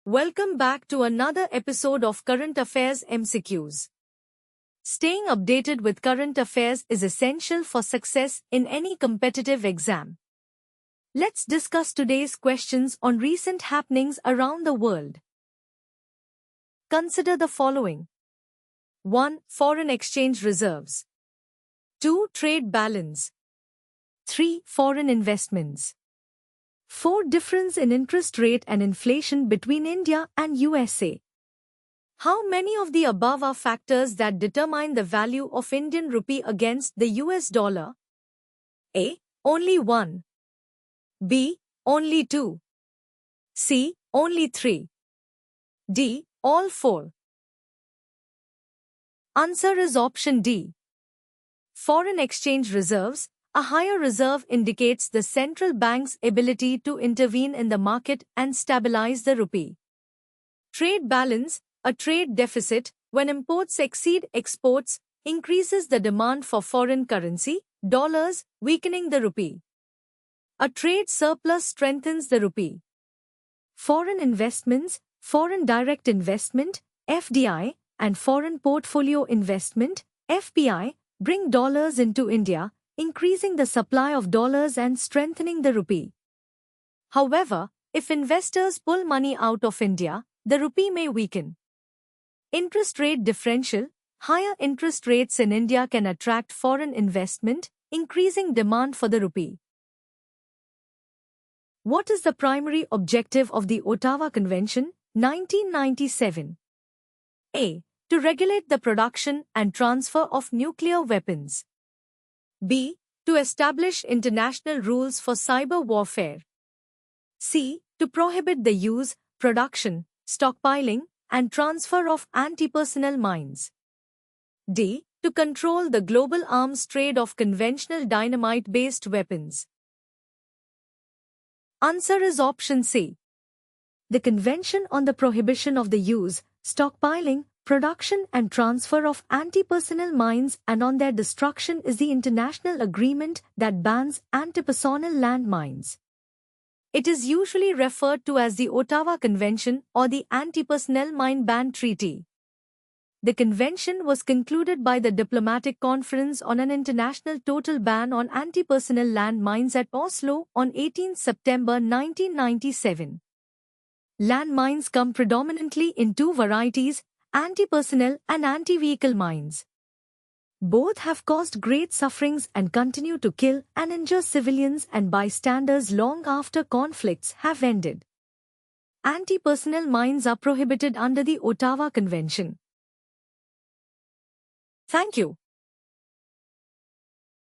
Welcome back to another episode of Current Affairs MCQs. Staying updated with current affairs is essential for success in any competitive exam. Let's discuss today's questions on recent happenings around the world. Consider the following. 1. Foreign exchange reserves. 2. Trade balance. 3. Foreign investments. 4. Difference in interest rate and inflation between India and USA. How many of the above are factors that determine the value of Indian rupee against the US dollar? A. Only 1. B. Only 2. C. Only 3. D. All 4. Answer is option D. Foreign exchange reserves. A higher reserve indicates the central bank's ability to intervene in the market and stabilize the rupee. Trade balance. A trade deficit, when imports exceed exports, increases the demand for foreign currency, dollars, weakening the rupee. A trade surplus strengthens the rupee. Foreign investments, foreign direct investment, FDI, and foreign portfolio investment, FPI, bring dollars into India, increasing the supply of dollars and strengthening the rupee. However, if investors pull money out of India, the rupee may weaken. Interest rate differential. Higher interest rates in India can attract foreign investment, increasing demand for the rupee. What is the primary objective of the Ottawa Convention, 1997? A. To regulate the production and transfer of nuclear weapons. B. To establish international rules for cyber warfare. C. To prohibit the use, production, stockpiling, and transfer of anti-personnel mines. D. To control the global arms trade of conventional dynamite-based weapons. Answer is option C. The Convention on the Prohibition of the Use, Stockpiling, Production and Transfer of Anti-Personnel Mines and on their destruction is the international agreement that bans anti-personnel landmines. It is usually referred to as the Ottawa Convention or the Anti-Personnel Mine Ban Treaty. The convention was concluded by the Diplomatic Conference on an International Total Ban on Anti-Personnel Landmines at Oslo on 18 September 1997. Landmines come predominantly in two varieties, anti-personnel and anti-vehicle mines. Both have caused great sufferings and continue to kill and injure civilians and bystanders long after conflicts have ended. Anti-personnel mines are prohibited under the Ottawa Convention. Thank you.